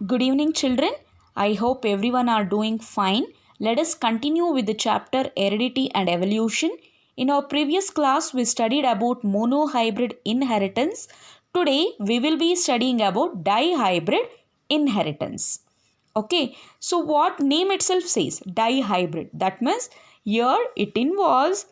Good evening, children. I hope everyone are doing fine. Let us continue with the chapter Heredity and Evolution. In our previous class, we studied about monohybrid inheritance. Today, we will be studying about dihybrid inheritance. Okay, so what name itself says? Dihybrid. That means here it involves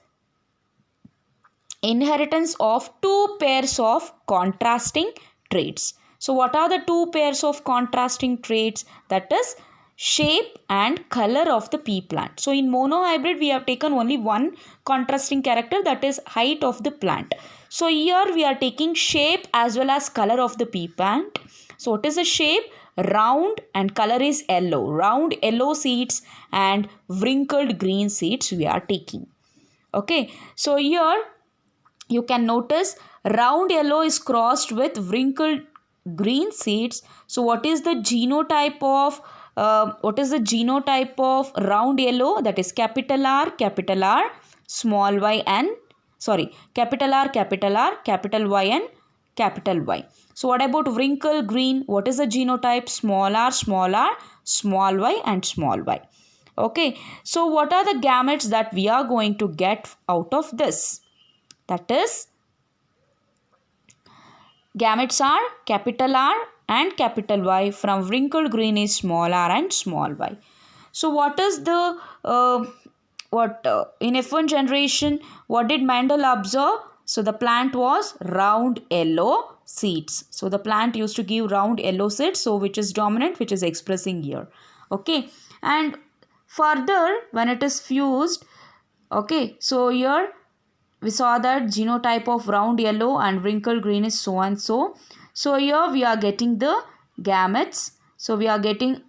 inheritance of two pairs of contrasting traits. So what are the two pairs of contrasting traits? That is shape and color of the pea plant. So in monohybrid we have taken only one contrasting character, that is height of the plant. So here we are taking shape as well as color of the pea plant. So what is the shape? Round, and color is yellow. Round yellow seeds and wrinkled green seeds we are taking. Okay, so here you can notice round yellow is crossed with wrinkled green seeds. So what is the genotype of round yellow? That is capital R, small y, and capital R, capital Y, and capital Y. So what about wrinkled green? What is the genotype? Small r, small y, and small y. Okay, so what are the gametes that we are going to get out of this? That is, gametes are capital R and capital Y. From wrinkled green is small r and small y. So what is the in F1 generation, what did Mendel observe? So the plant was round yellow seeds. So the plant used to give round yellow seeds, so which is dominant, which is expressing here. Okay, and further when it is fused, okay, so here we saw that genotype of round yellow and wrinkled green is so and so. So here we are getting the gametes. So we are getting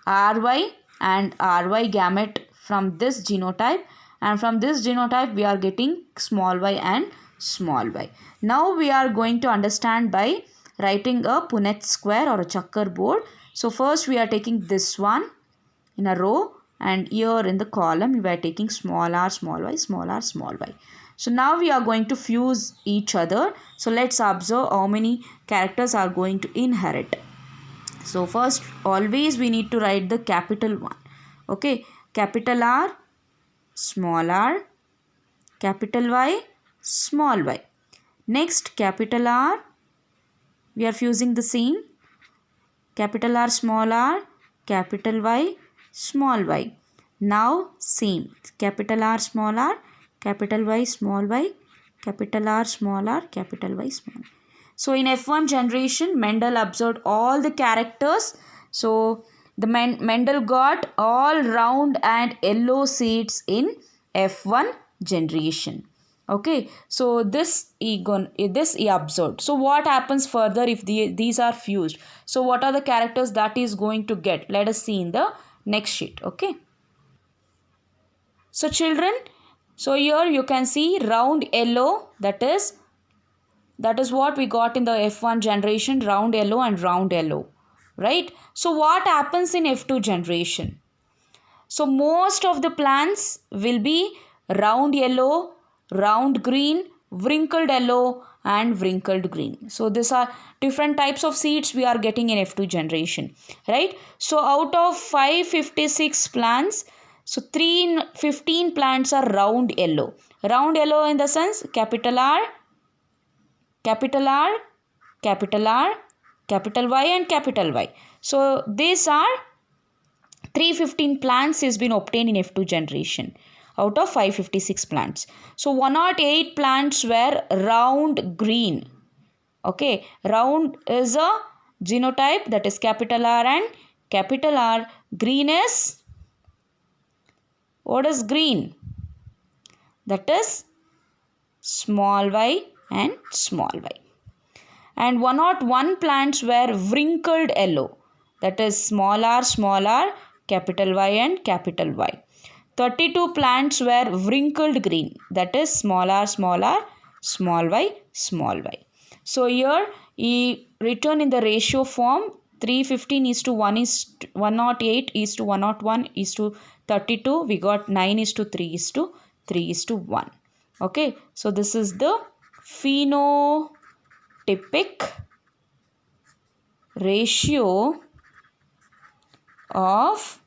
RY and RY gamete from this genotype, and from this genotype we are getting small y and small y. Now we are going to understand by writing a Punnett square or a checkerboard. So first we are taking this one in a row, and here in the column we are taking small r, small y, small r, small y. So now we are going to fuse each other. So let's observe how many characters are going to inherit. So first always we need to write the capital one. Okay, capital R, small r, capital Y, small y. Next capital R, we are fusing the same. Capital R, capital Y, small y. Now same, capital R, capital Y, small y, capital R, capital Y, small. So in F1 generation, Mendel observed all the characters. So the Mendel got all round and yellow seeds in F1 generation. Okay, so this he observed. So what happens further if these are fused? So what are the characters that is going to get? Let us see in the next sheet. Okay, so children, so here you can see round yellow, that is what we got in the F1 generation, round yellow and round yellow, right? So what happens in F2 generation? So most of the plants will be round yellow, round green, wrinkled yellow and wrinkled green. So these are different types of seeds we are getting in F2 generation, right? So out of 556 plants, so 315 plants are round yellow. Round yellow in the sense capital R, capital Y and capital Y. So these are 315 plants has been obtained in F2 generation out of 556 plants. So 108 plants were round green. Okay, round is a genotype, that is capital R and capital R. Green is, what is green? That is small y and small y. And 101 plants were wrinkled yellow, that is small r, capital Y and capital Y. 32 plants were wrinkled green, that is small r, small y, small y. So here he written in the ratio form 315 is to 108 is to 101 is to 32. We got 9 is to 3 is to 3 is to 1. Okay, so this is the phenotypic ratio of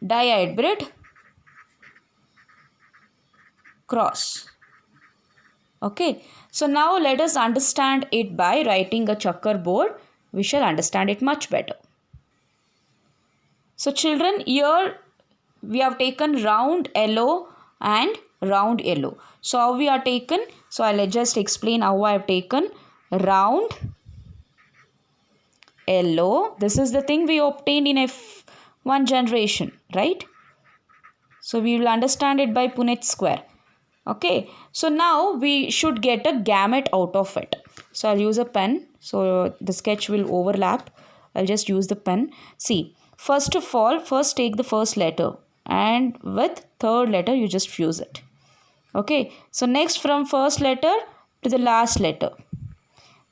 dihybrid cross. Okay, so now let us understand it by writing a checkerboard. We shall understand it much better. So children, here we have taken round yellow and round yellow. So how we are taken? So I'll just explain how I have taken round yellow. This is the thing we obtained in F1 generation, right? So we will understand it by Punnett square. Okay, so now we should get a gamete out of it. So I'll use a pen. So the sketch will overlap. I'll just use the pen. See, first of all, first take the first letter and with third letter you just fuse it. Okay, so next from first letter to the last letter.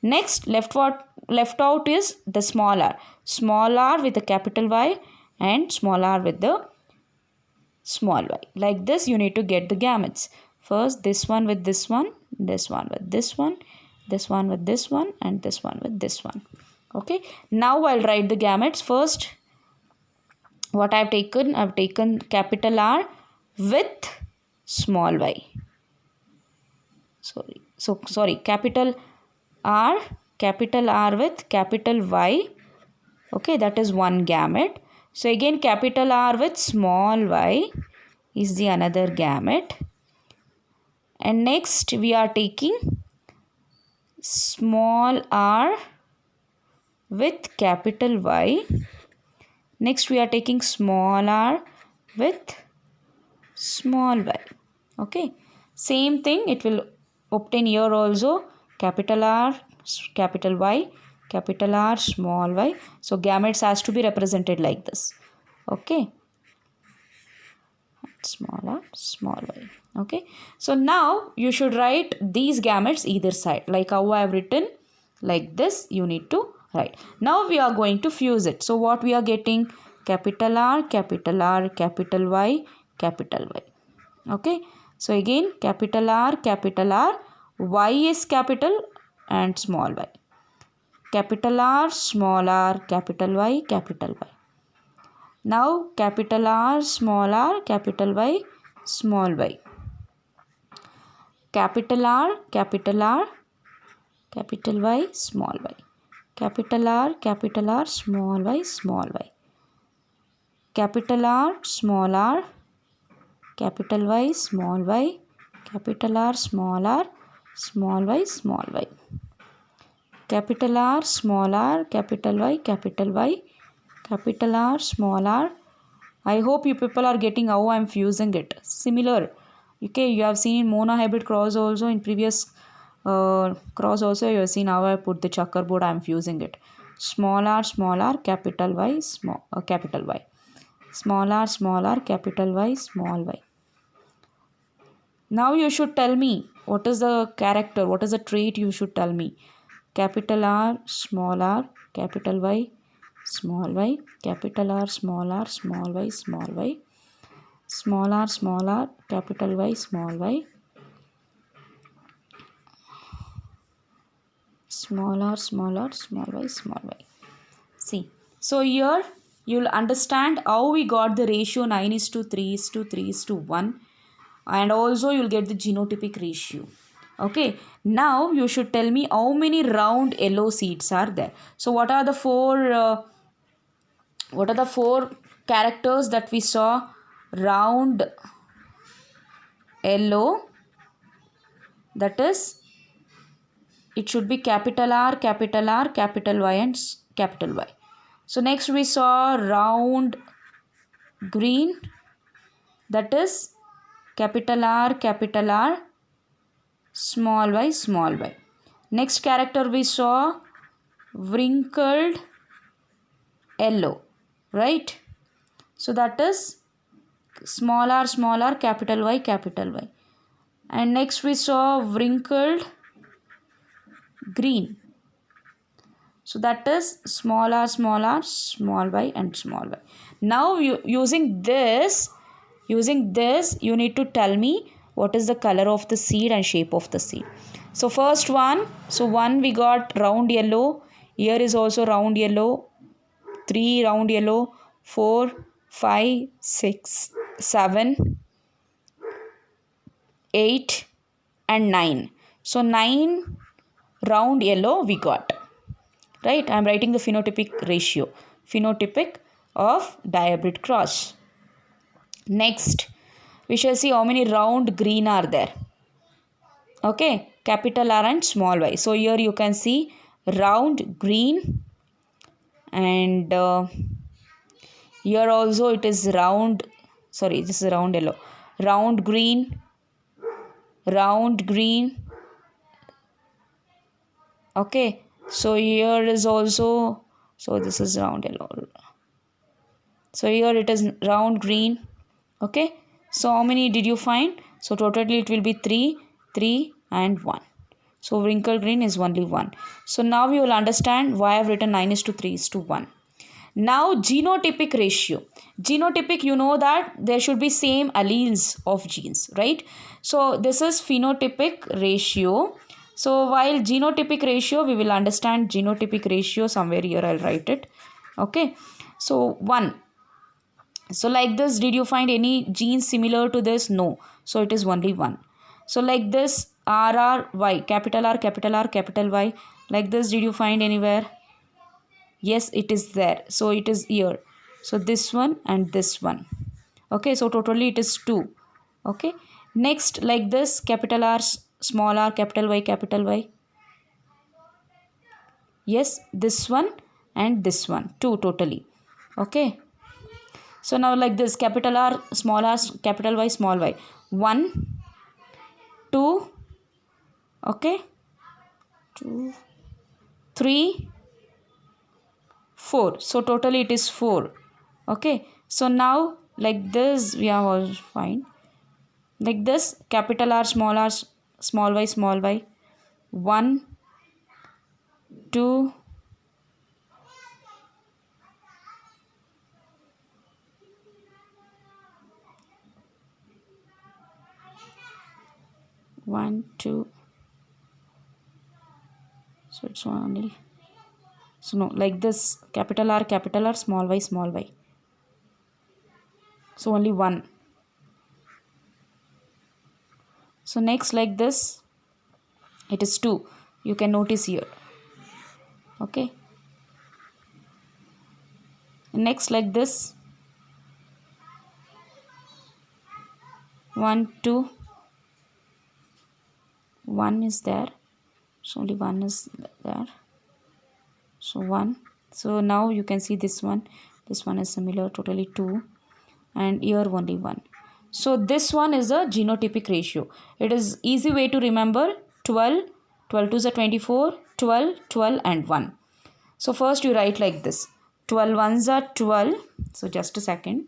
Next left out is the small r with the capital Y and small r with the small y. Like this you need to get the gametes. First this one with this one, this one with this one, this one with this one, and this one with this one. Okay, now I'll write the gametes. First, what I've taken capital R with small y. Sorry, capital R with capital Y. Okay, that is one gamete. So again capital R with small y is the another gamete. And next we are taking small r with capital Y. Next we are taking small r with small y. Okay, same thing it will obtain here also. Capital R, capital Y, capital R, small y. So gametes has to be represented like this. Okay, small r, small y. Okay, so now you should write these gametes either side, like how I have written, like this you need to write. Now we are going to fuse it. So what we are getting? Capital R, capital Y, capital Y. Okay, so again capital R, Y is capital and small y. Capital R, small r, capital Y. Now capital R, small r, capital Y, small y. Capital R, capital Y, small y. Capital R, small y. Capital R, small r, capital Y, small y. Capital R, small y. Capital R, small r, capital Y. Capital R, small r. I hope you people are getting how I am fusing it. Similar. Okay, you have seen in monohybrid cross also, in previous cross also you have seen how I put the checkerboard. I am fusing it. Small r, capital Y, capital Y. Small r, capital Y, small y. Now you should tell me what is the character, what is the trait you should tell me. Capital R, capital Y, small y. Capital R, small y. Small r, capital Y, small y. Small r, small y. See, so here you will understand how we got the ratio 9:3:3:1, and also you will get the genotypic ratio. Okay, now you should tell me how many round yellow seeds are there. So what are the four characters that we saw? Round yellow, that is, it should be capital R, capital Y, and capital Y. So next we saw round green, that is capital R, small y. Next character we saw wrinkled yellow, right? So that is small r, capital Y. And next we saw wrinkled green. So that is small r, small y, and small y. Now using this you need to tell me what is the color of the seed and shape of the seed. So first one, we got round yellow. Here is also round yellow. 3 round yellow, 4, 5, 6, 7, 8 and 9. So 9 round yellow we got. Right? I am writing the phenotypic ratio. Phenotypic of dihybrid cross. Next, we shall see how many round green are there. Okay, capital R and small y. So here you can see round green, and here also it is round, sorry, this is round yellow. Round green, round green. Okay, so here is also, so this is round yellow. So here it is round green. Okay, so how many did you find? So totally it will be 3, 3 and 1. So wrinkle green is only 1. So now you will understand why I have written 9:3:1. Now genotypic ratio. Genotypic, you know that there should be same alleles of genes, right? So this is phenotypic ratio. So while genotypic ratio, we will understand genotypic ratio somewhere here. I'll write it. Okay. So 1. So like this, did you find any genes similar to this? No. So it is only 1. So like this, RRY, capital R, capital R, capital Y. Like this, did you find anywhere? Yes, it is there. So it is here. So this one and this one. Okay, so totally it is 2. Okay. Next, like this, capital R, small r, capital Y, capital Y. Yes, this one and this one. 2 totally. Okay. So now like this, capital R, capital Y, small y. 1, 2, okay, 2, 3, 4. So totally it is 4. Okay. So now like this we have all fine. Like this, capital R, small y, small y. 1, 2, 1, 2. So it's only. So no, like this, capital R, small y, small y. So only 1. So next like this, it is 2. You can notice here. Okay. Next like this, 1, 2. 1 is there. So only 1 is there. So 1. So now you can see this one. This one is similar, totally 2. And here only 1. So this one is a genotypic ratio. It is easy way to remember. 12, 12 2s are 24, 12, 12 and 1. So first you write like this. 12 1s are 12. So just a second.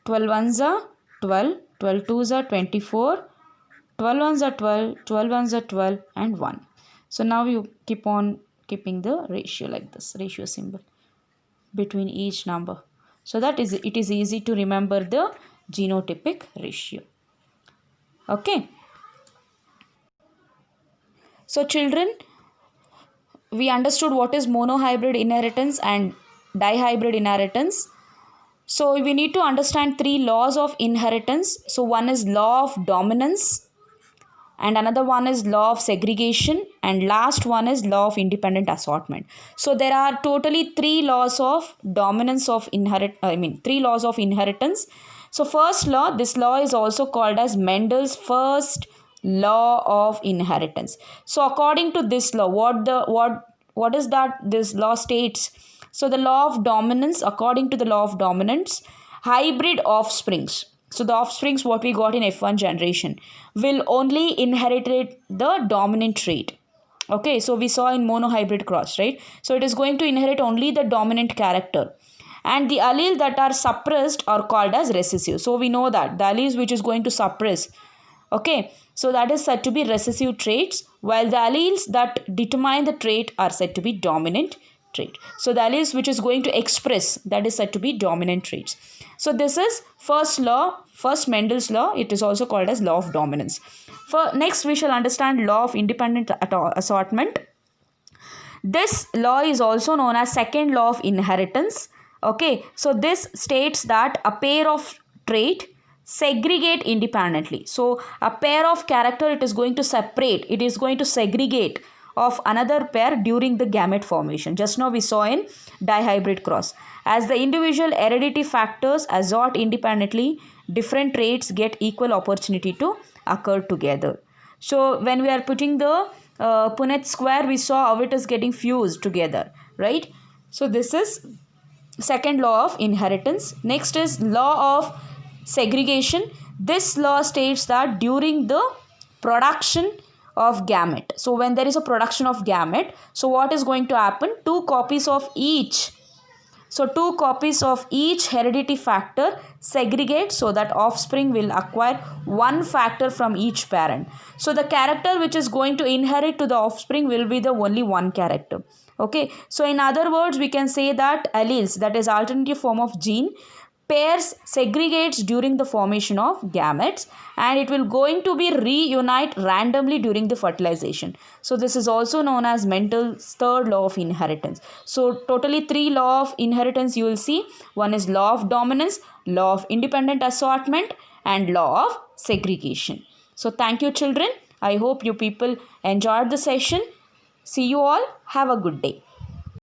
12 1s are 12, 12 2s are 24, 12 1s are 12, 12 1s are 12 and 1. So now you keep on keeping the ratio like this, ratio symbol between each number. So that is, it is easy to remember the genotypic ratio. Okay. So children, we understood what is monohybrid inheritance and dihybrid inheritance. So we need to understand 3 laws of inheritance. So one is law of dominance, and another one is law of segregation, and last one is law of independent assortment. So there are totally 3 laws of dominance of 3 laws of inheritance. So first law, this law is also called as Mendel's first law of inheritance. So according to this law, what is that this law states? So the law of dominance, according to the law of dominance, hybrid offsprings, so the offsprings what we got in F1 generation, will only inherit the dominant trait. Okay, so we saw in monohybrid cross, right? So it is going to inherit only the dominant character. And the allele that are suppressed are called as recessive. So we know that the alleles which is going to suppress, okay, so that is said to be recessive traits, while the alleles that determine the trait are said to be dominant trait. So the alleles which is going to express, that is said to be dominant traits. So this is first law, first Mendel's law. It is also called as law of dominance. For next we shall understand law of independent assortment. This law is also known as second law of inheritance. Okay, so this states that a pair of trait segregate independently. So a pair of character, it is going to separate, it is going to segregate of another pair during the gamete formation. Just now we saw in dihybrid cross. As the individual heredity factors assort independently, different traits get equal opportunity to occur together. So when we are putting the Punnett square, we saw how it is getting fused together, right? So this is second law of inheritance. Next is law of segregation. This law states that during the production of gamete, so when there is a production of gamete, so what is going to happen? Two copies of each heredity factor segregate so that offspring will acquire one factor from each parent. So the character which is going to inherit to the offspring will be the only one character. Okay, so in other words, we can say that alleles, that is alternative form of gene, pairs segregates during the formation of gametes, and it will going to be reunite randomly during the fertilization. So this is also known as Mendel's third law of inheritance. So totally three law of inheritance you will see. One is law of dominance, law of independent assortment, and law of segregation. So thank you children. I hope you people enjoyed the session. See you all. Have a good day.